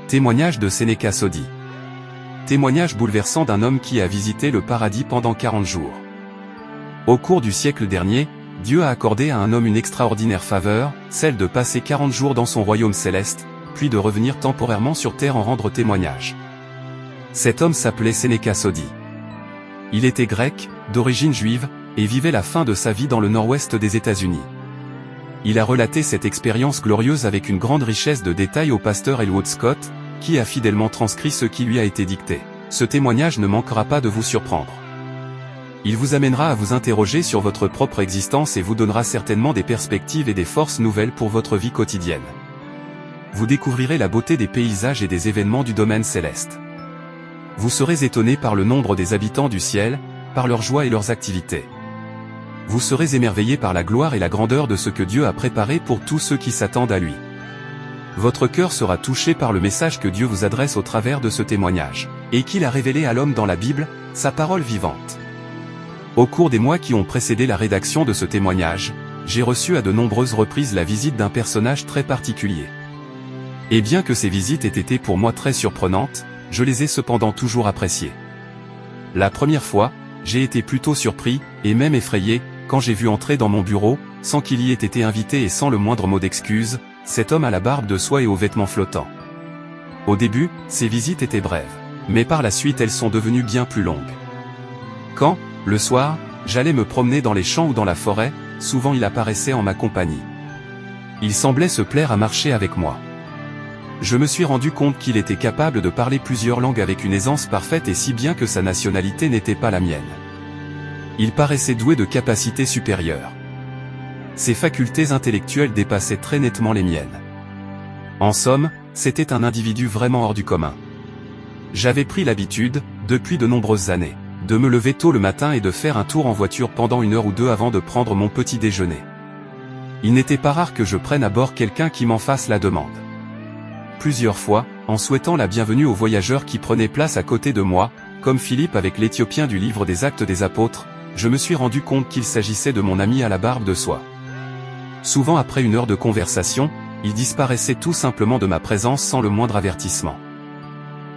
Témoignage de Sénéca Sodi. Témoignage bouleversant d'un homme qui a visité le paradis pendant 40 jours. Au cours du siècle dernier, Dieu a accordé à un homme une extraordinaire faveur, celle de passer 40 jours dans son royaume céleste, puis de revenir temporairement sur terre en rendre témoignage. Cet homme s'appelait Sénéca Sodi. Il était grec, d'origine juive, et vivait la fin de sa vie dans le nord-ouest des États-Unis. Il a relaté cette expérience glorieuse avec une grande richesse de détails au pasteur Elwood Scott, qui a fidèlement transcrit ce qui lui a été dicté. Ce témoignage ne manquera pas de vous surprendre. Il vous amènera à vous interroger sur votre propre existence et vous donnera certainement des perspectives et des forces nouvelles pour votre vie quotidienne. Vous découvrirez la beauté des paysages et des événements du domaine céleste. Vous serez étonné par le nombre des habitants du ciel, par leurs joies et leurs activités. Vous serez émerveillé par la gloire et la grandeur de ce que Dieu a préparé pour tous ceux qui s'attendent à lui. Votre cœur sera touché par le message que Dieu vous adresse au travers de ce témoignage, et qu'il a révélé à l'homme dans la Bible, sa parole vivante. Au cours des mois qui ont précédé la rédaction de ce témoignage, j'ai reçu à de nombreuses reprises la visite d'un personnage très particulier. Et bien que ces visites aient été pour moi très surprenantes, je les ai cependant toujours appréciées. La première fois, j'ai été plutôt surpris, et même effrayé, quand j'ai vu entrer dans mon bureau, sans qu'il y ait été invité et sans le moindre mot d'excuse, cet homme à la barbe de soie et aux vêtements flottants. Au début, ces visites étaient brèves, mais par la suite elles sont devenues bien plus longues. Quand, le soir, j'allais me promener dans les champs ou dans la forêt, souvent il apparaissait en ma compagnie. Il semblait se plaire à marcher avec moi. Je me suis rendu compte qu'il était capable de parler plusieurs langues avec une aisance parfaite et si bien que sa nationalité n'était pas la mienne. Il paraissait doué de capacités supérieures. Ses facultés intellectuelles dépassaient très nettement les miennes. En somme, c'était un individu vraiment hors du commun. J'avais pris l'habitude, depuis de nombreuses années, de me lever tôt le matin et de faire un tour en voiture pendant 1 heure ou 2 avant de prendre mon petit déjeuner. Il n'était pas rare que je prenne à bord quelqu'un qui m'en fasse la demande. Plusieurs fois, en souhaitant la bienvenue aux voyageurs qui prenaient place à côté de moi, comme Philippe avec l'Éthiopien du livre des Actes des Apôtres, je me suis rendu compte qu'il s'agissait de mon ami à la barbe de soie. Souvent après 1 heure de conversation, il disparaissait tout simplement de ma présence sans le moindre avertissement.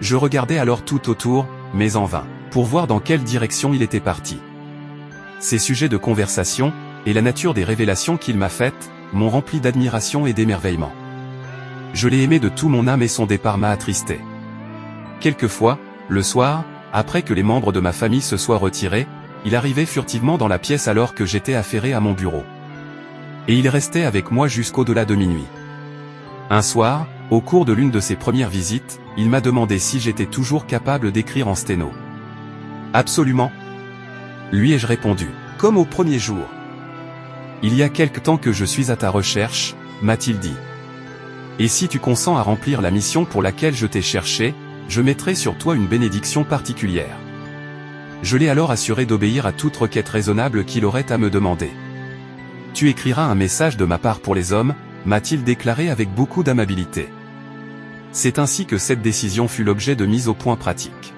Je regardais alors tout autour, mais en vain, pour voir dans quelle direction il était parti. Ses sujets de conversation, et la nature des révélations qu'il m'a faites, m'ont rempli d'admiration et d'émerveillement. Je l'ai aimé de tout mon âme et son départ m'a attristé. Quelquefois, le soir, après que les membres de ma famille se soient retirés, il arrivait furtivement dans la pièce alors que j'étais affairé à mon bureau. Et il restait avec moi jusqu'au-delà de minuit. Un soir, au cours de l'une de ses premières visites, il m'a demandé si j'étais toujours capable d'écrire en sténo. Absolument. Lui ai-je répondu, comme au premier jour. Il y a quelque temps que je suis à ta recherche, m'a-t-il dit. Et si tu consens à remplir la mission pour laquelle je t'ai cherché, je mettrai sur toi une bénédiction particulière. Je l'ai alors assuré d'obéir à toute requête raisonnable qu'il aurait à me demander. Tu écriras un message de ma part pour les hommes, m'a-t-il déclaré avec beaucoup d'amabilité. C'est ainsi que cette décision fut l'objet de mise au point pratique.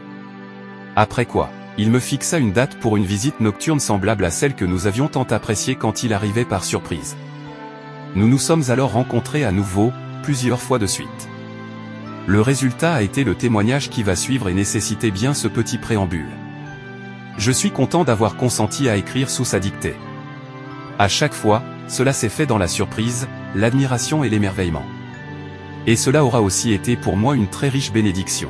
Après quoi, il me fixa une date pour une visite nocturne semblable à celle que nous avions tant appréciée quand il arrivait par surprise. Nous nous sommes alors rencontrés à nouveau, plusieurs fois de suite. Le résultat a été le témoignage qui va suivre et nécessitait bien ce petit préambule. Je suis content d'avoir consenti à écrire sous sa dictée. À chaque fois, cela s'est fait dans la surprise, l'admiration et l'émerveillement. Et cela aura aussi été pour moi une très riche bénédiction.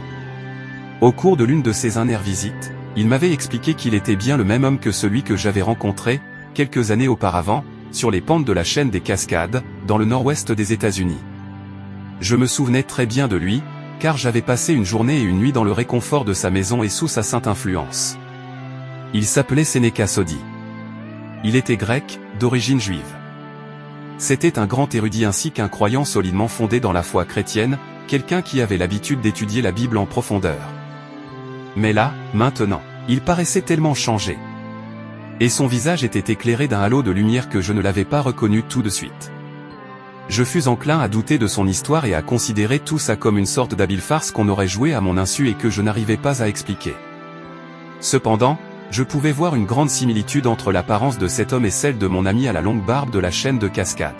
Au cours de l'une de ces dernières visites, il m'avait expliqué qu'il était bien le même homme que celui que j'avais rencontré, quelques années auparavant, sur les pentes de la chaîne des Cascades, dans le nord-ouest des États-Unis. Je me souvenais très bien de lui, car j'avais passé une journée et une nuit dans le réconfort de sa maison et sous sa sainte influence. Il s'appelait Sénéca Sodi. Il était grec, d'origine juive. C'était un grand érudit ainsi qu'un croyant solidement fondé dans la foi chrétienne, quelqu'un qui avait l'habitude d'étudier la Bible en profondeur. Mais là, maintenant, il paraissait tellement changé. Et son visage était éclairé d'un halo de lumière que je ne l'avais pas reconnu tout de suite. Je fus enclin à douter de son histoire et à considérer tout ça comme une sorte d'habile farce qu'on aurait joué à mon insu et que je n'arrivais pas à expliquer. Cependant, je pouvais voir une grande similitude entre l'apparence de cet homme et celle de mon ami à la longue barbe de la chaîne de Cascades.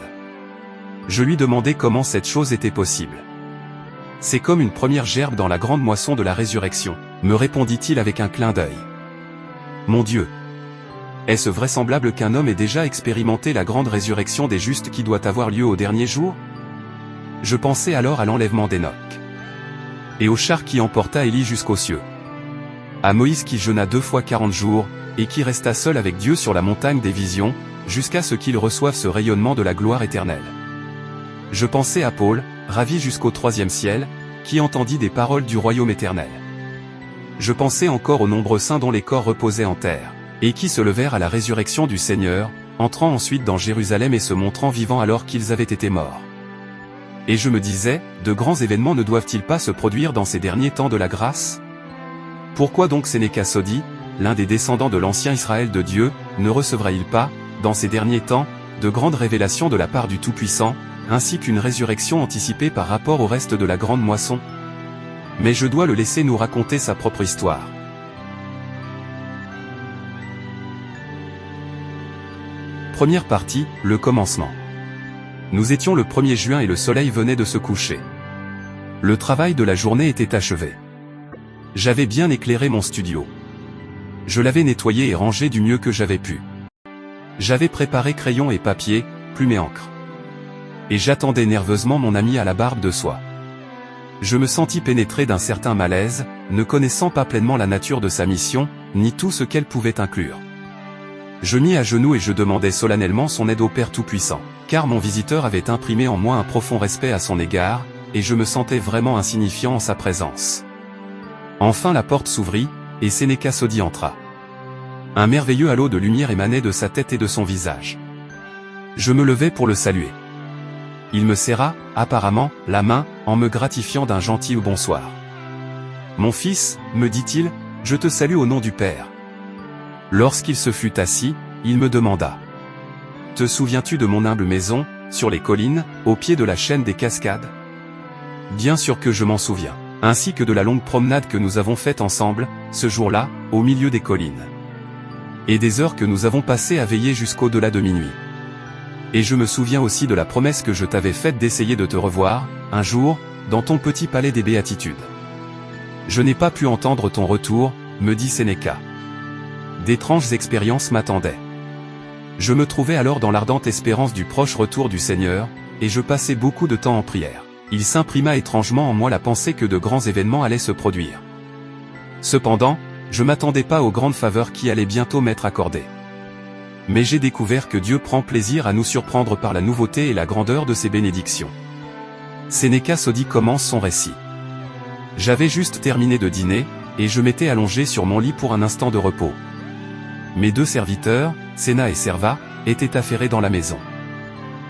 Je lui demandai comment cette chose était possible. C'est comme une première gerbe dans la grande moisson de la résurrection, me répondit-il avec un clin d'œil. Mon Dieu! Est-ce vraisemblable qu'un homme ait déjà expérimenté la grande résurrection des justes qui doit avoir lieu au dernier jour? Je pensais alors à l'enlèvement d'Hénoch. Et au char qui emporta Élie jusqu'aux cieux. À Moïse qui jeûna 2 fois 40 jours, et qui resta seul avec Dieu sur la montagne des visions, jusqu'à ce qu'il reçoive ce rayonnement de la gloire éternelle. Je pensais à Paul, ravi jusqu'au 3e ciel, qui entendit des paroles du royaume éternel. Je pensais encore aux nombreux saints dont les corps reposaient en terre, et qui se levèrent à la résurrection du Seigneur, entrant ensuite dans Jérusalem et se montrant vivants alors qu'ils avaient été morts. Et je me disais, de grands événements ne doivent-ils pas se produire dans ces derniers temps de la grâce? Pourquoi donc Sénéca-Sodi, l'un des descendants de l'ancien Israël de Dieu, ne recevra-t-il pas, dans ces derniers temps, de grandes révélations de la part du Tout-Puissant, ainsi qu'une résurrection anticipée par rapport au reste de la grande moisson? Mais je dois le laisser nous raconter sa propre histoire. Première partie, le commencement. Nous étions le 1er juin et le soleil venait de se coucher. Le travail de la journée était achevé. J'avais bien éclairé mon studio. Je l'avais nettoyé et rangé du mieux que j'avais pu. J'avais préparé crayon et papier, plume et encre. Et j'attendais nerveusement mon ami à la barbe de soie. Je me sentis pénétré d'un certain malaise, ne connaissant pas pleinement la nature de sa mission, ni tout ce qu'elle pouvait inclure. Je mis à genoux et je demandais solennellement son aide au Père Tout-Puissant, car mon visiteur avait imprimé en moi un profond respect à son égard, et je me sentais vraiment insignifiant en sa présence. Enfin la porte s'ouvrit, et Sénéca-Sodi entra. Un merveilleux halo de lumière émanait de sa tête et de son visage. Je me levai pour le saluer. Il me serra, apparemment, la main, en me gratifiant d'un gentil bonsoir. « Mon fils, me dit-il, je te salue au nom du Père. » Lorsqu'il se fut assis, il me demanda. « Te souviens-tu de mon humble maison, sur les collines, au pied de la chaîne des Cascades ?» Bien sûr que je m'en souviens, ainsi que de la longue promenade que nous avons faite ensemble, ce jour-là, au milieu des collines. Et des heures que nous avons passées à veiller jusqu'au-delà de minuit. Et je me souviens aussi de la promesse que je t'avais faite d'essayer de te revoir, un jour, dans ton petit palais des béatitudes. Je n'ai pas pu entendre ton retour, me dit Sénéca. D'étranges expériences m'attendaient. Je me trouvais alors dans l'ardente espérance du proche retour du Seigneur, et je passais beaucoup de temps en prière. Il s'imprima étrangement en moi la pensée que de grands événements allaient se produire. Cependant, je m'attendais pas aux grandes faveurs qui allaient bientôt m'être accordées. Mais j'ai découvert que Dieu prend plaisir à nous surprendre par la nouveauté et la grandeur de ses bénédictions. Sénéca-Sodi commence son récit. J'avais juste terminé de dîner, et je m'étais allongé sur mon lit pour un instant de repos. Mes 2 serviteurs, Séna et Serva, étaient affairés dans la maison.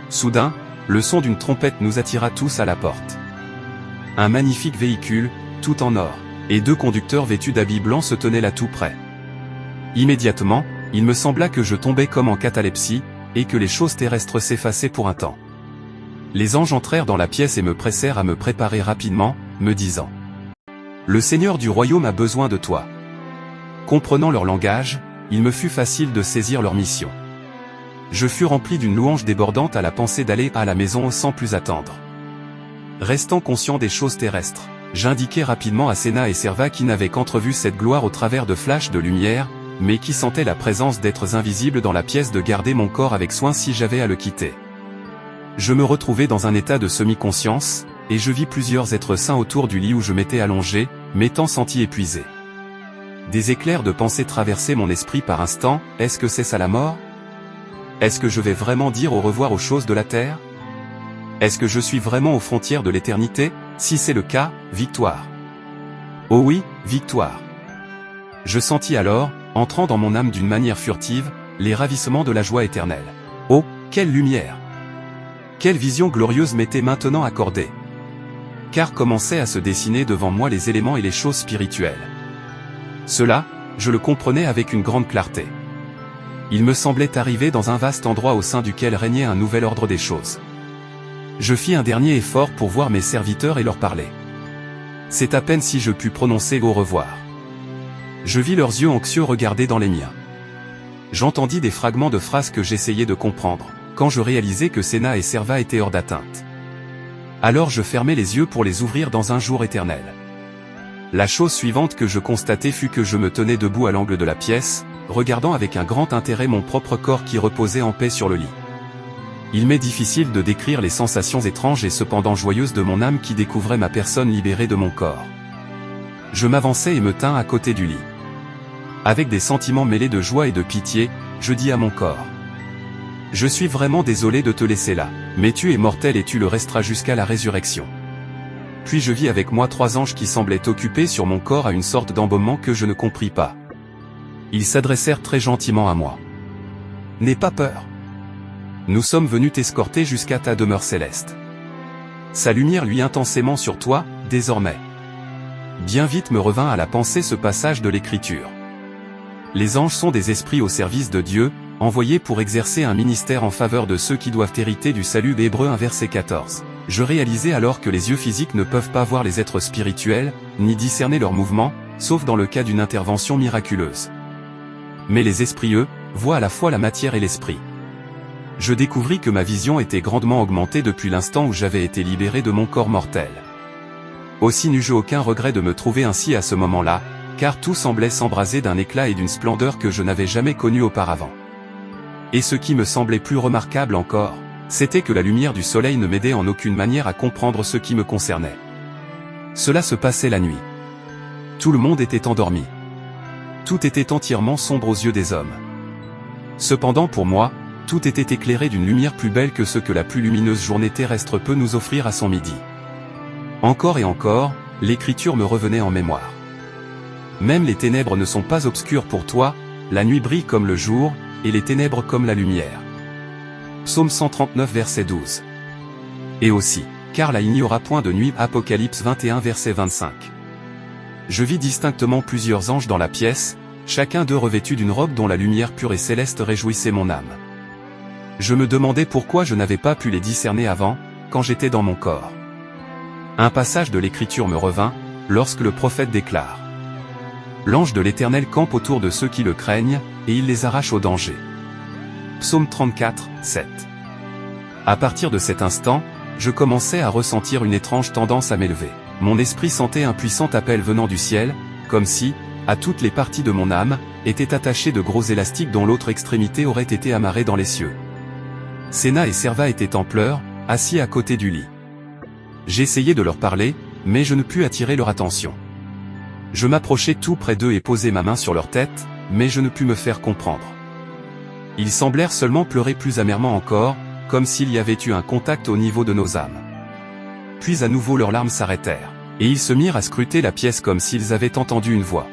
Soudain, le son d'une trompette nous attira tous à la porte. Un magnifique véhicule, tout en or, et 2 conducteurs vêtus d'habits blancs se tenaient là tout près. Immédiatement, il me sembla que je tombais comme en catalepsie, et que les choses terrestres s'effaçaient pour un temps. Les anges entrèrent dans la pièce et me pressèrent à me préparer rapidement, me disant « Le Seigneur du royaume a besoin de toi. » Comprenant leur langage, il me fut facile de saisir leur mission. Je fus rempli d'une louange débordante à la pensée d'aller à la maison sans plus attendre. Restant conscient des choses terrestres, j'indiquai rapidement à Séna et Serva qui n'avaient qu'entrevu cette gloire au travers de flashs de lumière, mais qui sentaient la présence d'êtres invisibles dans la pièce de garder mon corps avec soin si j'avais à le quitter. Je me retrouvai dans un état de semi-conscience, et je vis plusieurs êtres saints autour du lit où je m'étais allongé, m'étant senti épuisé. Des éclairs de pensée traversaient mon esprit par instants, est-ce que c'est ça la mort? Est-ce que je vais vraiment dire au revoir aux choses de la terre? Est-ce que je suis vraiment aux frontières de l'éternité? Si c'est le cas, victoire. Oh oui, victoire. Je sentis alors, entrant dans mon âme d'une manière furtive, les ravissements de la joie éternelle. Oh, quelle lumière! Quelle vision glorieuse m'était maintenant accordée! Car commençaient à se dessiner devant moi les éléments et les choses spirituelles. Cela, je le comprenais avec une grande clarté. Il me semblait arriver dans un vaste endroit au sein duquel régnait un nouvel ordre des choses. Je fis un dernier effort pour voir mes serviteurs et leur parler. C'est à peine si je pus prononcer au revoir. Je vis leurs yeux anxieux regarder dans les miens. J'entendis des fragments de phrases que j'essayais de comprendre, quand je réalisai que Séna et Serva étaient hors d'atteinte. Alors je fermai les yeux pour les ouvrir dans un jour éternel. La chose suivante que je constatai fut que je me tenais debout à l'angle de la pièce, regardant avec un grand intérêt mon propre corps qui reposait en paix sur le lit. Il m'est difficile de décrire les sensations étranges et cependant joyeuses de mon âme qui découvrait ma personne libérée de mon corps. Je m'avançai et me tins à côté du lit. Avec des sentiments mêlés de joie et de pitié, je dis à mon corps: je suis vraiment désolé de te laisser là, mais tu es mortel et tu le resteras jusqu'à la résurrection. Puis je vis avec moi 3 anges qui semblaient occupés sur mon corps à une sorte d'embaumement que je ne compris pas. Ils s'adressèrent très gentiment à moi. N'aie pas peur. Nous sommes venus t'escorter jusqu'à ta demeure céleste. Sa lumière luit intensément sur toi, désormais. Bien vite me revint à la pensée ce passage de l'Écriture. Les anges sont des esprits au service de Dieu, envoyés pour exercer un ministère en faveur de ceux qui doivent hériter du salut. Hébreux 1 verset 14. Je réalisais alors que les yeux physiques ne peuvent pas voir les êtres spirituels, ni discerner leurs mouvements, sauf dans le cas d'une intervention miraculeuse. Mais les esprits, eux, voient à la fois la matière et l'esprit. Je découvris que ma vision était grandement augmentée depuis l'instant où j'avais été libéré de mon corps mortel. Aussi n'eus-je aucun regret de me trouver ainsi à ce moment-là, car tout semblait s'embraser d'un éclat et d'une splendeur que je n'avais jamais connue auparavant. Et ce qui me semblait plus remarquable encore, c'était que la lumière du soleil ne m'aidait en aucune manière à comprendre ce qui me concernait. Cela se passait la nuit. Tout le monde était endormi. Tout était entièrement sombre aux yeux des hommes. Cependant pour moi, tout était éclairé d'une lumière plus belle que ce que la plus lumineuse journée terrestre peut nous offrir à son midi. Encore et encore, l'Écriture me revenait en mémoire. Même les ténèbres ne sont pas obscures pour toi, la nuit brille comme le jour, et les ténèbres comme la lumière. Psaume 139 verset 12. Et aussi, car là il n'y aura point de nuit. Apocalypse 21 verset 25. Je vis distinctement plusieurs anges dans la pièce, chacun d'eux revêtu d'une robe dont la lumière pure et céleste réjouissait mon âme. Je me demandais pourquoi je n'avais pas pu les discerner avant, quand j'étais dans mon corps. Un passage de l'Écriture me revint, lorsque le prophète déclare: l'ange de l'Éternel campe autour de ceux qui le craignent, et il les arrache au danger. Psaume 34, 7. À partir de cet instant, je commençais à ressentir une étrange tendance à m'élever. Mon esprit sentait un puissant appel venant du ciel, comme si, à toutes les parties de mon âme, étaient attachés de gros élastiques dont l'autre extrémité aurait été amarrée dans les cieux. Séna et Serva étaient en pleurs, assis à côté du lit. J'essayais de leur parler, mais je ne pus attirer leur attention. Je m'approchai tout près d'eux et posai ma main sur leur tête, mais je ne pus me faire comprendre. Ils semblèrent seulement pleurer plus amèrement encore, comme s'il y avait eu un contact au niveau de nos âmes. Puis à nouveau leurs larmes s'arrêtèrent, et ils se mirent à scruter la pièce comme s'ils avaient entendu une voix.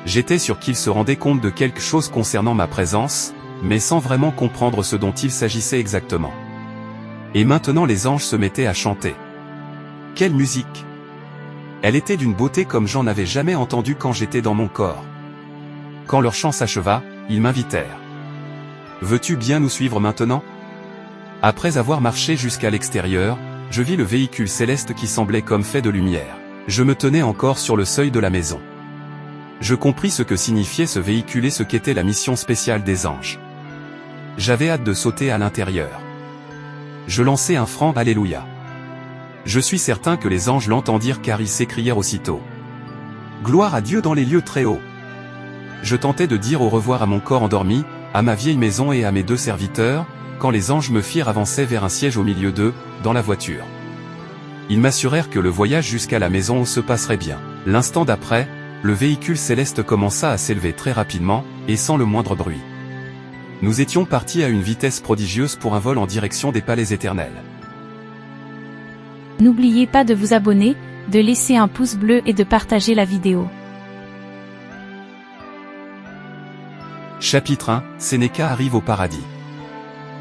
J'étais sûr qu'ils se rendaient compte de quelque chose concernant ma présence, mais sans vraiment comprendre ce dont il s'agissait exactement. Et maintenant les anges se mettaient à chanter. Quelle musique! Elle était d'une beauté comme j'en avais jamais entendu quand j'étais dans mon corps. Quand leur chant s'acheva, ils m'invitèrent. Veux-tu bien nous suivre maintenant? Après avoir marché jusqu'à l'extérieur, je vis le véhicule céleste qui semblait comme fait de lumière. Je me tenais encore sur le seuil de la maison. Je compris ce que signifiait ce véhicule et ce qu'était la mission spéciale des anges. J'avais hâte de sauter à l'intérieur. Je lançai un franc Alléluia. Je suis certain que les anges l'entendirent car ils s'écrièrent aussitôt: gloire à Dieu dans les lieux très hauts. Je tentais de dire au revoir à mon corps endormi, à ma vieille maison et à mes 2 serviteurs, quand les anges me firent avancer vers un siège au milieu d'eux, dans la voiture. Ils m'assurèrent que le voyage jusqu'à la maison se passerait bien. L'instant d'après, le véhicule céleste commença à s'élever très rapidement, et sans le moindre bruit. Nous étions partis à une vitesse prodigieuse pour un vol en direction des palais éternels. N'oubliez pas de vous abonner, de laisser un pouce bleu et de partager la vidéo. Chapitre 1, Sénéca arrive au paradis.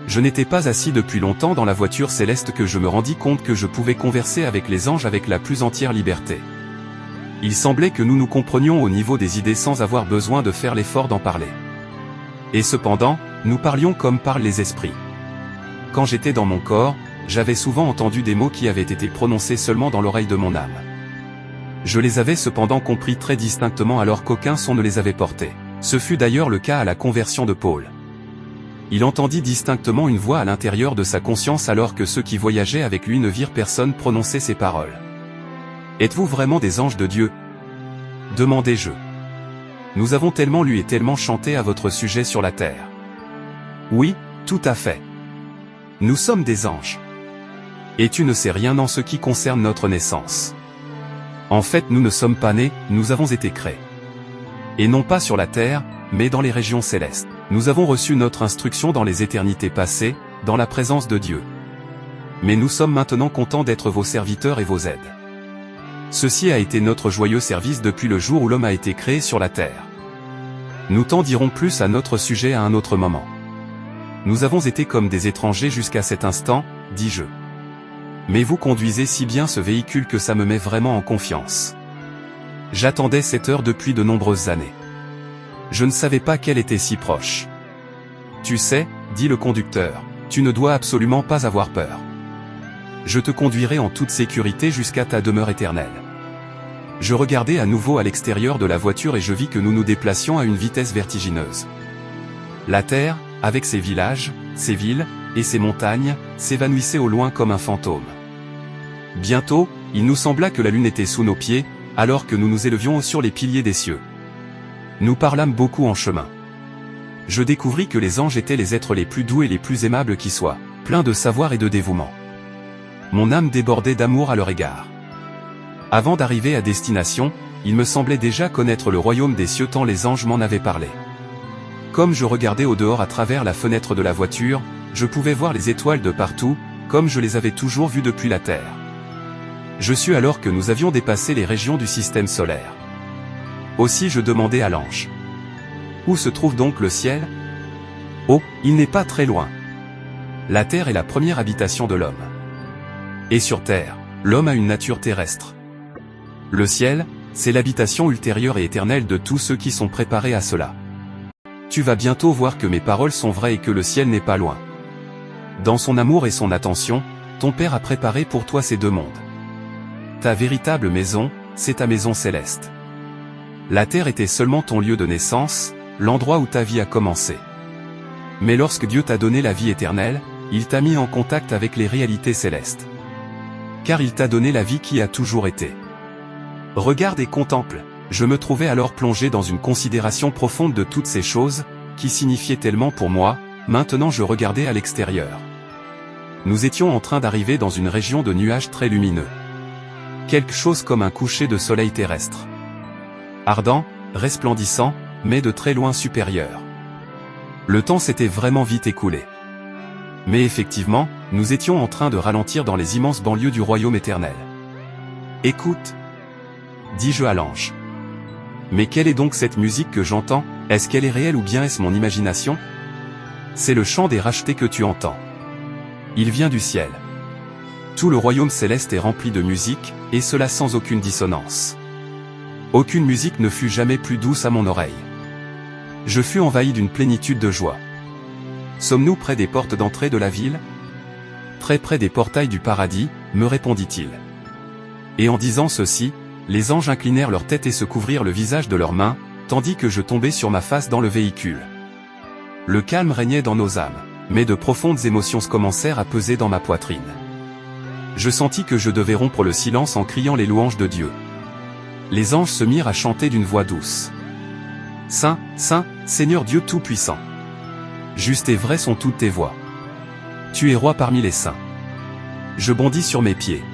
Je n'étais pas assis depuis longtemps dans la voiture céleste que je me rendis compte que je pouvais converser avec les anges avec la plus entière liberté. Il semblait que nous nous comprenions au niveau des idées sans avoir besoin de faire l'effort d'en parler. Et cependant, nous parlions comme parlent les esprits. Quand j'étais dans mon corps, j'avais souvent entendu des mots qui avaient été prononcés seulement dans l'oreille de mon âme. Je les avais cependant compris très distinctement alors qu'aucun son ne les avait portés. Ce fut d'ailleurs le cas à la conversion de Paul. il entendit distinctement une voix à l'intérieur de sa conscience alors que ceux qui voyageaient avec lui ne virent personne prononcer ces paroles. « Êtes-vous vraiment des anges de Dieu » demandai-je. « Nous avons tellement lu et tellement chanté à votre sujet sur la terre. » « Oui, tout à fait. Nous sommes des anges. Et tu ne sais rien en ce qui concerne notre naissance. En fait, nous ne sommes pas nés, nous avons été créés. Et non pas sur la terre, mais dans les régions célestes. Nous avons reçu notre instruction dans les éternités passées, dans la présence de Dieu. Mais nous sommes maintenant contents d'être vos serviteurs et vos aides. Ceci a été notre joyeux service depuis le jour où l'homme a été créé sur la terre. Nous t'en dirons plus à notre sujet à un autre moment. Nous avons été comme des étrangers jusqu'à cet instant, dis-je. Mais vous conduisez si bien ce véhicule que ça me met vraiment en confiance. J'attendais cette heure depuis de nombreuses années. Je ne savais pas qu'elle était si proche. Tu sais, dit le conducteur, tu ne dois absolument pas avoir peur. Je te conduirai en toute sécurité jusqu'à ta demeure éternelle. Je regardai à nouveau à l'extérieur de la voiture et je vis que nous nous déplacions à une vitesse vertigineuse. La terre, avec ses villages, ses villes, et ses montagnes, s'évanouissait au loin comme un fantôme. Bientôt, il nous sembla que la lune était sous nos pieds, alors que nous nous élevions sur les piliers des cieux. Nous parlâmes beaucoup en chemin. Je découvris que les anges étaient les êtres les plus doux et les plus aimables qui soient, pleins de savoir et de dévouement. Mon âme débordait d'amour à leur égard. Avant d'arriver à destination, il me semblait déjà connaître le royaume des cieux tant les anges m'en avaient parlé. Comme je regardais au dehors à travers la fenêtre de la voiture, je pouvais voir les étoiles de partout, comme je les avais toujours vues depuis la Terre. Je sus alors que nous avions dépassé les régions du système solaire. Aussi je demandai à l'ange. Où se trouve donc le ciel? Oh, il n'est pas très loin. La Terre est la première habitation de l'homme. Et sur Terre, l'homme a une nature terrestre. Le ciel, c'est l'habitation ultérieure et éternelle de tous ceux qui sont préparés à cela. Tu vas bientôt voir que mes paroles sont vraies et que le ciel n'est pas loin. Dans son amour et son attention, ton Père a préparé pour toi ces deux mondes. Ta véritable maison, c'est ta maison céleste. La terre était seulement ton lieu de naissance, l'endroit où ta vie a commencé. Mais lorsque Dieu t'a donné la vie éternelle, il t'a mis en contact avec les réalités célestes. Car il t'a donné la vie qui a toujours été. Regarde et contemple. Je me trouvais alors plongé dans une considération profonde de toutes ces choses, qui signifiaient tellement pour moi. Maintenant je regardais à l'extérieur. Nous étions en train d'arriver dans une région de nuages très lumineux. Quelque chose comme un coucher de soleil terrestre. Ardent, resplendissant, mais de très loin supérieur. Le temps s'était vraiment vite écoulé. Mais effectivement, nous étions en train de ralentir dans les immenses banlieues du royaume éternel. Écoute, dis-je à l'ange. Mais quelle est donc cette musique que j'entends? Est-ce qu'elle est réelle ou bien est-ce mon imagination? C'est le chant des rachetés que tu entends. Il vient du ciel. Tout le royaume céleste est rempli de musique, et cela sans aucune dissonance. Aucune musique ne fut jamais plus douce à mon oreille. Je fus envahi d'une plénitude de joie. Sommes-nous près des portes d'entrée de la ville? Très près des portails du paradis, me répondit-il. Et en disant ceci, les anges inclinèrent leur tête et se couvrirent le visage de leurs mains, tandis que je tombais sur ma face dans le véhicule. Le calme régnait dans nos âmes, mais de profondes émotions commencèrent à peser dans ma poitrine. Je sentis que je devais rompre le silence en criant les louanges de Dieu. Les anges se mirent à chanter d'une voix douce. Saint, Saint, Seigneur Dieu Tout-Puissant. Juste et vrai sont toutes tes voix. Tu es roi parmi les saints. Je bondis sur mes pieds.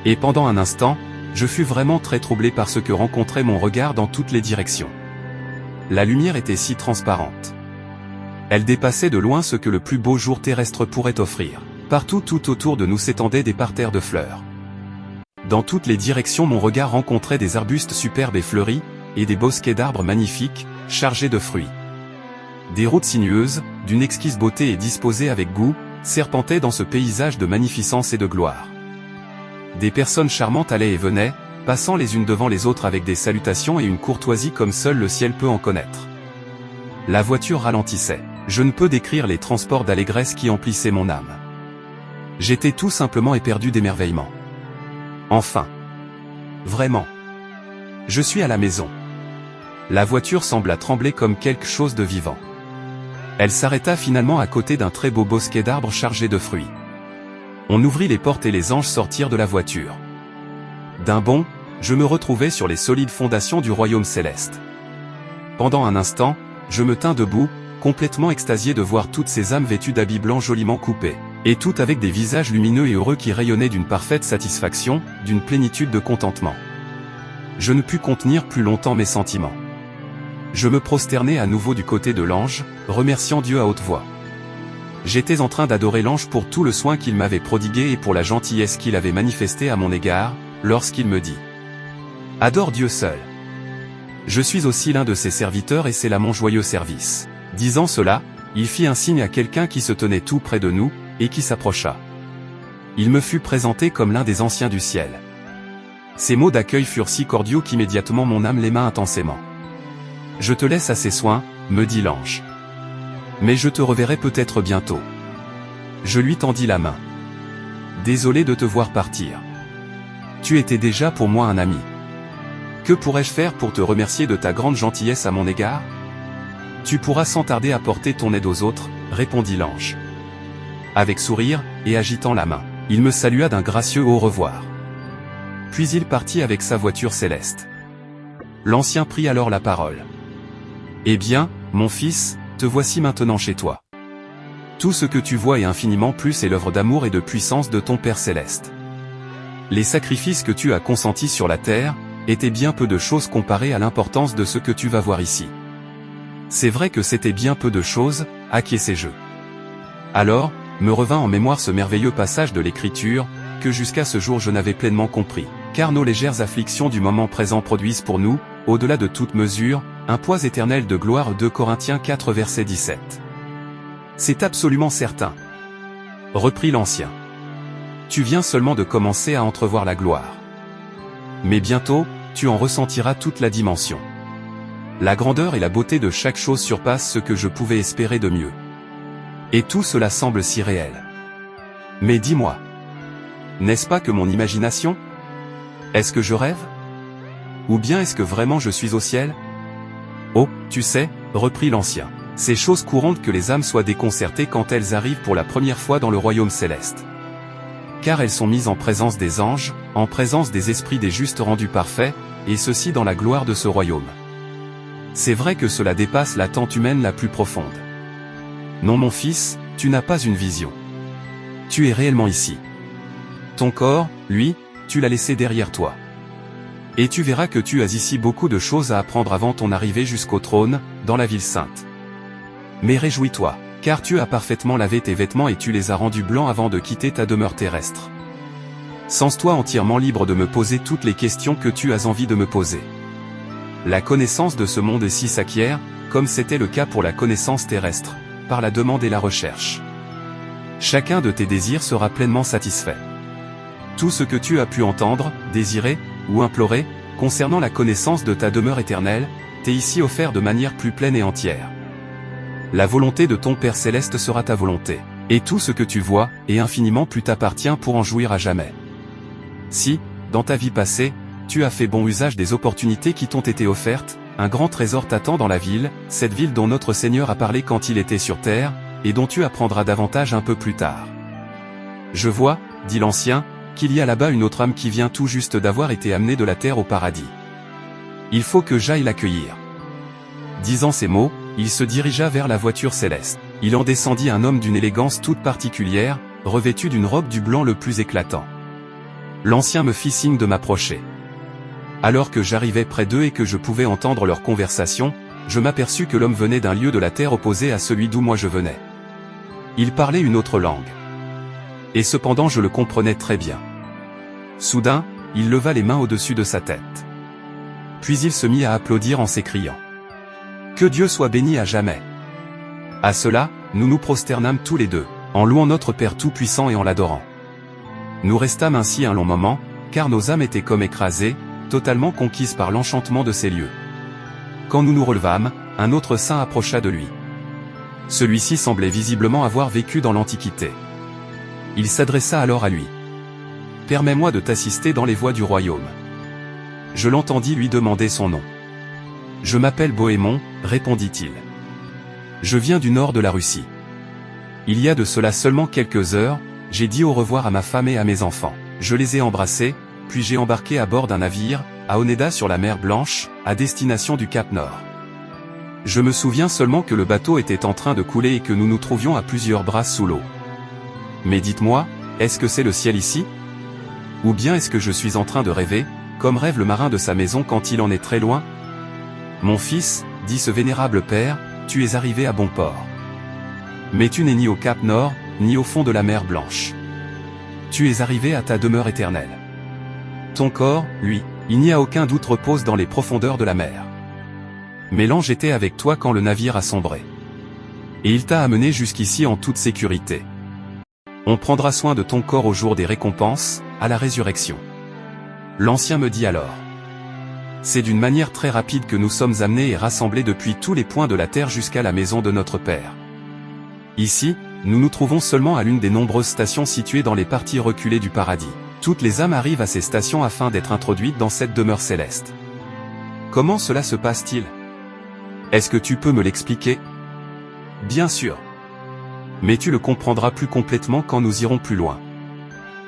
Et pendant un instant, je fus vraiment très troublé par ce que rencontrait mon regard dans toutes les directions. La lumière était si transparente. Elle dépassait de loin ce que le plus beau jour terrestre pourrait offrir. Partout tout autour de nous s'étendaient des parterres de fleurs. Dans toutes les directions mon regard rencontrait des arbustes superbes et fleuris, et des bosquets d'arbres magnifiques, chargés de fruits. Des routes sinueuses, d'une exquise beauté et disposées avec goût, serpentaient dans ce paysage de magnificence et de gloire. Des personnes charmantes allaient et venaient, passant les unes devant les autres avec des salutations et une courtoisie comme seul le ciel peut en connaître. La voiture ralentissait. Je ne peux décrire les transports d'allégresse qui emplissaient mon âme. J'étais tout simplement éperdu d'émerveillement. Enfin. Vraiment. Je suis à la maison. La voiture sembla trembler comme quelque chose de vivant. Elle s'arrêta finalement à côté d'un très beau bosquet d'arbres chargés de fruits. On ouvrit les portes et les anges sortirent de la voiture. D'un bond, je me retrouvai sur les solides fondations du royaume céleste. Pendant un instant, je me tins debout, complètement extasié de voir toutes ces âmes vêtues d'habits blancs joliment coupés, et toutes avec des visages lumineux et heureux qui rayonnaient d'une parfaite satisfaction, d'une plénitude de contentement. Je ne pus contenir plus longtemps mes sentiments. Je me prosternai à nouveau du côté de l'ange, remerciant Dieu à haute voix. J'étais en train d'adorer l'ange pour tout le soin qu'il m'avait prodigué et pour la gentillesse qu'il avait manifestée à mon égard, lorsqu'il me dit « Adore Dieu seul. Je suis aussi l'un de ses serviteurs et c'est là mon joyeux service. » Disant cela, il fit un signe à quelqu'un qui se tenait tout près de nous, et qui s'approcha. Il me fut présenté comme l'un des anciens du ciel. Ces mots d'accueil furent si cordiaux qu'immédiatement mon âme l'aima intensément. « Je te laisse à ses soins, me dit l'ange. Mais je te reverrai peut-être bientôt. » Je lui tendis la main. « Désolé de te voir partir. Tu étais déjà pour moi un ami. Que pourrais-je faire pour te remercier de ta grande gentillesse à mon égard ? Tu pourras sans tarder apporter ton aide aux autres, répondit l'ange. Avec sourire, et agitant la main, il me salua d'un gracieux au revoir. Puis il partit avec sa voiture céleste. L'ancien prit alors la parole. Eh bien, mon fils, te voici maintenant chez toi. Tout ce que tu vois et infiniment plus est l'œuvre d'amour et de puissance de ton Père céleste. Les sacrifices que tu as consentis sur la terre, étaient bien peu de choses comparées à l'importance de ce que tu vas voir ici. C'est vrai que c'était bien peu de choses, acquiesçai-je. Alors, me revint en mémoire ce merveilleux passage de l'Écriture, que jusqu'à ce jour je n'avais pleinement compris, car nos légères afflictions du moment présent produisent pour nous, au-delà de toute mesure, un poids éternel de gloire. 2 Corinthiens 4 verset 17. C'est absolument certain. Reprit l'ancien. Tu viens seulement de commencer à entrevoir la gloire. Mais bientôt, tu en ressentiras toute la dimension. La grandeur et la beauté de chaque chose surpassent ce que je pouvais espérer de mieux. Et tout cela semble si réel. Mais dis-moi, n'est-ce pas que mon imagination ? Est-ce que je rêve ? Ou bien est-ce que vraiment je suis au ciel ? Oh, tu sais, reprit l'ancien, c'est chose courante que les âmes soient déconcertées quand elles arrivent pour la première fois dans le royaume céleste. Car elles sont mises en présence des anges, en présence des esprits des justes rendus parfaits, et ceci dans la gloire de ce royaume. C'est vrai que cela dépasse l'attente humaine la plus profonde. Non mon fils, tu n'as pas une vision. Tu es réellement ici. Ton corps, lui, tu l'as laissé derrière toi. Et tu verras que tu as ici beaucoup de choses à apprendre avant ton arrivée jusqu'au trône, dans la ville sainte. Mais réjouis-toi, car tu as parfaitement lavé tes vêtements et tu les as rendus blancs avant de quitter ta demeure terrestre. Sens-toi entièrement libre de me poser toutes les questions que tu as envie de me poser. La connaissance de ce monde-ci s'acquiert, comme c'était le cas pour la connaissance terrestre, par la demande et la recherche. Chacun de tes désirs sera pleinement satisfait. Tout ce que tu as pu entendre, désirer, ou implorer, concernant la connaissance de ta demeure éternelle, t'est ici offert de manière plus pleine et entière. La volonté de ton Père céleste sera ta volonté, et tout ce que tu vois, et infiniment plus t'appartient pour en jouir à jamais. Si, dans ta vie passée, tu as fait bon usage des opportunités qui t'ont été offertes, un grand trésor t'attend dans la ville, cette ville dont notre Seigneur a parlé quand il était sur terre, et dont tu apprendras davantage un peu plus tard. Je vois, dit l'ancien, qu'il y a là-bas une autre âme qui vient tout juste d'avoir été amenée de la terre au paradis. Il faut que j'aille l'accueillir. Disant ces mots, il se dirigea vers la voiture céleste. Il en descendit un homme d'une élégance toute particulière, revêtu d'une robe du blanc le plus éclatant. L'ancien me fit signe de m'approcher. Alors que j'arrivais près d'eux et que je pouvais entendre leur conversation, je m'aperçus que l'homme venait d'un lieu de la terre opposé à celui d'où moi je venais. Il parlait une autre langue. Et cependant je le comprenais très bien. Soudain, il leva les mains au-dessus de sa tête. Puis il se mit à applaudir en s'écriant « Que Dieu soit béni à jamais !» À cela, nous nous prosternâmes tous les deux, en louant notre Père Tout-Puissant et en l'adorant. Nous restâmes ainsi un long moment, car nos âmes étaient comme écrasées, totalement conquises par l'enchantement de ces lieux. Quand nous nous relevâmes, un autre saint approcha de lui. Celui-ci semblait visiblement avoir vécu dans l'Antiquité. Il s'adressa alors à lui. « Permets-moi de t'assister dans les voies du royaume. » Je l'entendis lui demander son nom. « Je m'appelle Bohémond, répondit-il. Je viens du nord de la Russie. Il y a de cela seulement quelques heures, j'ai dit au revoir à ma femme et à mes enfants. Je les ai embrassés, puis j'ai embarqué à bord d'un navire, à Oneda sur la mer Blanche, à destination du Cap Nord. Je me souviens seulement que le bateau était en train de couler et que nous nous trouvions à plusieurs brasses sous l'eau. Mais dites-moi, est-ce que c'est le ciel ici? Ou bien est-ce que je suis en train de rêver, comme rêve le marin de sa maison quand il en est très loin? Mon fils, dit ce vénérable père, tu es arrivé à bon port. Mais tu n'es ni au Cap Nord, ni au fond de la mer Blanche. Tu es arrivé à ta demeure éternelle. Ton corps, lui, il n'y a aucun doute repose dans les profondeurs de la mer. Mais l'ange était avec toi quand le navire a sombré. Et il t'a amené jusqu'ici en toute sécurité. On prendra soin de ton corps au jour des récompenses, à la résurrection. L'ancien me dit alors. C'est d'une manière très rapide que nous sommes amenés et rassemblés depuis tous les points de la terre jusqu'à la maison de notre Père. Ici, nous nous trouvons seulement à l'une des nombreuses stations situées dans les parties reculées du paradis. Toutes les âmes arrivent à ces stations afin d'être introduites dans cette demeure céleste. Comment cela se passe-t-il? Est-ce que tu peux me l'expliquer? Bien sûr. Mais tu le comprendras plus complètement quand nous irons plus loin.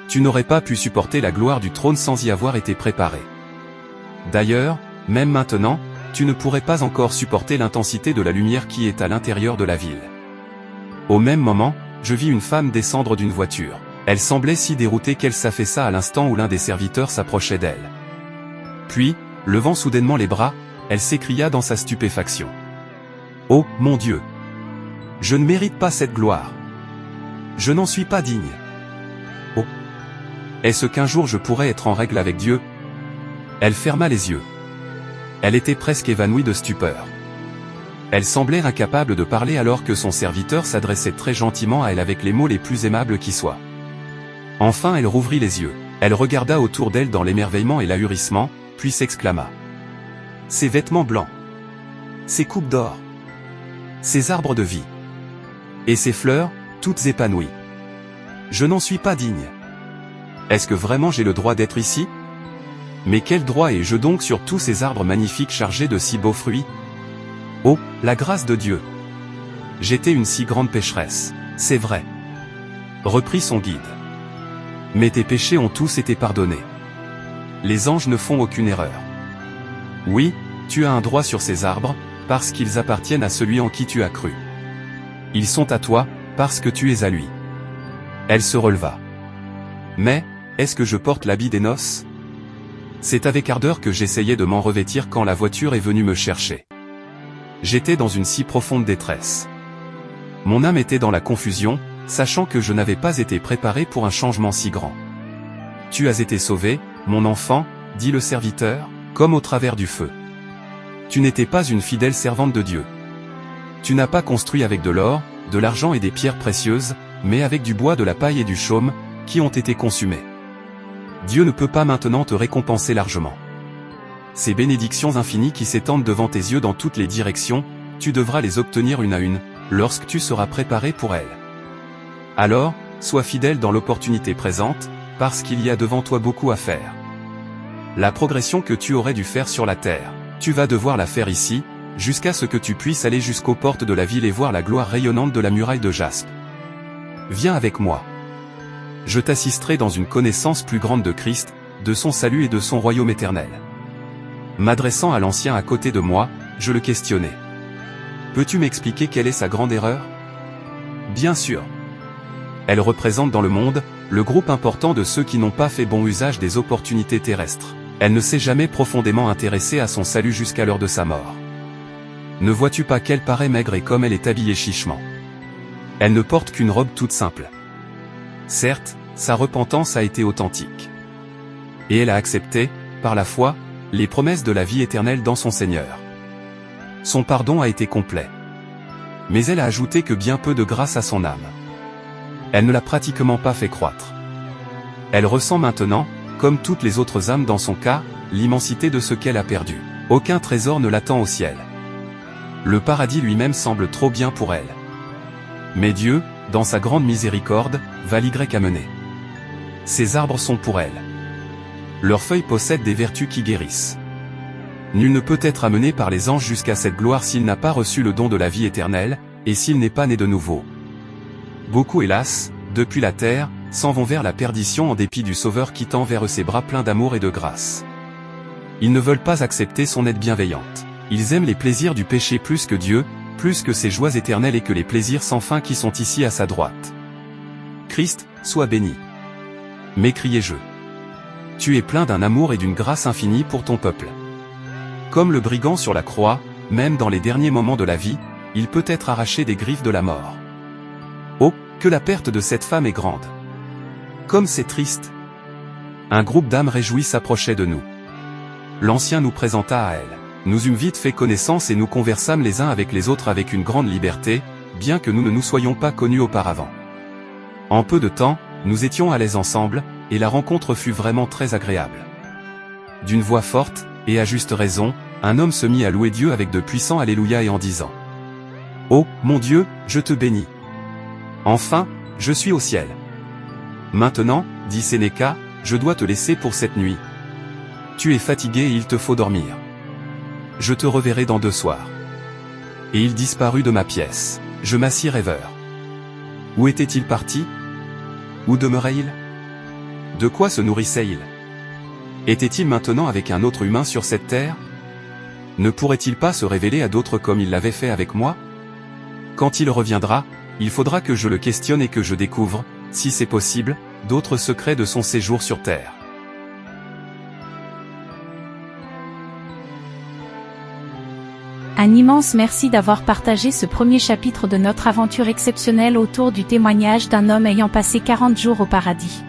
Tu n'aurais pas pu supporter la gloire du trône sans y avoir été préparé. D'ailleurs, même maintenant, tu ne pourrais pas encore supporter l'intensité de la lumière qui est à l'intérieur de la ville. Au même moment, je vis une femme descendre d'une voiture. Elle semblait si déroutée qu'elle s'affaissa à l'instant où l'un des serviteurs s'approchait d'elle. Puis, levant soudainement les bras, elle s'écria dans sa stupéfaction. « Oh, mon Dieu! Je ne mérite pas cette gloire. Je n'en suis pas digne. Oh! Est-ce qu'un jour je pourrais être en règle avec Dieu ?» Elle ferma les yeux. Elle était presque évanouie de stupeur. Elle semblait incapable de parler alors que son serviteur s'adressait très gentiment à elle avec les mots les plus aimables qui soient. Enfin elle rouvrit les yeux. Elle regarda autour d'elle dans l'émerveillement et l'ahurissement, puis s'exclama. « Ces vêtements blancs, ces coupes d'or, ces arbres de vie, et ces fleurs, toutes épanouies. Je n'en suis pas digne. Est-ce que vraiment j'ai le droit d'être ici? Mais quel droit ai-je donc sur tous ces arbres magnifiques chargés de si beaux fruits? Oh, la grâce de Dieu! J'étais une si grande pécheresse, c'est vrai. » Reprit son guide. « Mais tes péchés ont tous été pardonnés. Les anges ne font aucune erreur. Oui, tu as un droit sur ces arbres, parce qu'ils appartiennent à celui en qui tu as cru. Ils sont à toi, parce que tu es à lui. » Elle se releva. « Mais, est-ce que je porte l'habit des noces? C'est avec ardeur que j'essayais de m'en revêtir quand la voiture est venue me chercher. J'étais dans une si profonde détresse. Mon âme était dans la confusion, sachant que je n'avais pas été préparé pour un changement si grand. « Tu as été sauvé, mon enfant, dit le serviteur, comme au travers du feu. Tu n'étais pas une fidèle servante de Dieu. Tu n'as pas construit avec de l'or, de l'argent et des pierres précieuses, mais avec du bois, de la paille et du chaume, qui ont été consumés. Dieu ne peut pas maintenant te récompenser largement. Ces bénédictions infinies qui s'étendent devant tes yeux dans toutes les directions, tu devras les obtenir une à une, lorsque tu seras préparé pour elles. Alors, sois fidèle dans l'opportunité présente, parce qu'il y a devant toi beaucoup à faire. La progression que tu aurais dû faire sur la terre, tu vas devoir la faire ici, jusqu'à ce que tu puisses aller jusqu'aux portes de la ville et voir la gloire rayonnante de la muraille de jaspe. Viens avec moi. Je t'assisterai dans une connaissance plus grande de Christ, de son salut et de son royaume éternel. » M'adressant à l'ancien à côté de moi, je le questionnai. « Peux-tu m'expliquer quelle est sa grande erreur? » Bien sûr. Elle représente dans le monde, le groupe important de ceux qui n'ont pas fait bon usage des opportunités terrestres. Elle ne s'est jamais profondément intéressée à son salut jusqu'à l'heure de sa mort. Ne vois-tu pas qu'elle paraît maigre et comme elle est habillée chichement? Elle ne porte qu'une robe toute simple. Certes, sa repentance a été authentique. Et elle a accepté, par la foi, les promesses de la vie éternelle dans son Seigneur. Son pardon a été complet. Mais elle a ajouté que bien peu de grâce à son âme. Elle ne l'a pratiquement pas fait croître. Elle ressent maintenant, comme toutes les autres âmes dans son cas, l'immensité de ce qu'elle a perdu. Aucun trésor ne l'attend au ciel. Le paradis lui-même semble trop bien pour elle. Mais Dieu, dans sa grande miséricorde, va l'y amener. Ces arbres sont pour elle. Leurs feuilles possèdent des vertus qui guérissent. Nul ne peut être amené par les anges jusqu'à cette gloire s'il n'a pas reçu le don de la vie éternelle, et s'il n'est pas né de nouveau. Beaucoup hélas, depuis la terre, s'en vont vers la perdition en dépit du Sauveur qui tend vers eux ses bras pleins d'amour et de grâce. Ils ne veulent pas accepter son aide bienveillante. Ils aiment les plaisirs du péché plus que Dieu, plus que ses joies éternelles et que les plaisirs sans fin qui sont ici à sa droite. Christ, sois béni. M'écriai-je. Tu es plein d'un amour et d'une grâce infinie pour ton peuple. Comme le brigand sur la croix, même dans les derniers moments de la vie, il peut être arraché des griffes de la mort. Oh, que la perte de cette femme est grande. Comme c'est triste. Un groupe d'âmes réjouies s'approchait de nous. L'ancien nous présenta à elle. Nous eûmes vite fait connaissance et nous conversâmes les uns avec les autres avec une grande liberté, bien que nous ne nous soyons pas connus auparavant. En peu de temps, nous étions à l'aise ensemble, et la rencontre fut vraiment très agréable. D'une voix forte, et à juste raison, un homme se mit à louer Dieu avec de puissants alléluia et en disant « Oh, mon Dieu, je te bénis. Enfin, je suis au ciel. Maintenant, dit Sénéca, je dois te laisser pour cette nuit. Tu es fatigué et il te faut dormir. Je te reverrai dans 2 soirs. » Et il disparut de ma pièce. Je m'assis rêveur. Où était-il parti? Où demeurait-il? De quoi se nourrissait-il? Était-il maintenant avec un autre humain sur cette terre? Ne pourrait-il pas se révéler à d'autres comme il l'avait fait avec moi? Quand il reviendra, il faudra que je le questionne et que je découvre, si c'est possible, d'autres secrets de son séjour sur terre. Un immense merci d'avoir partagé ce premier chapitre de notre aventure exceptionnelle autour du témoignage d'un homme ayant passé 40 jours au paradis.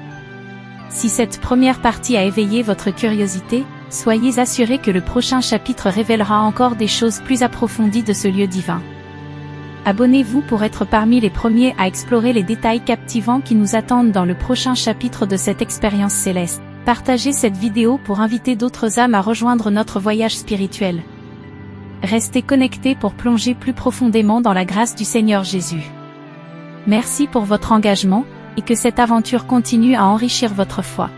Si cette première partie a éveillé votre curiosité, soyez assurés que le prochain chapitre révélera encore des choses plus approfondies de ce lieu divin. Abonnez-vous pour être parmi les premiers à explorer les détails captivants qui nous attendent dans le prochain chapitre de cette expérience céleste. Partagez cette vidéo pour inviter d'autres âmes à rejoindre notre voyage spirituel. Restez connectés pour plonger plus profondément dans la grâce du Seigneur Jésus. Merci pour votre engagement, et que cette aventure continue à enrichir votre foi.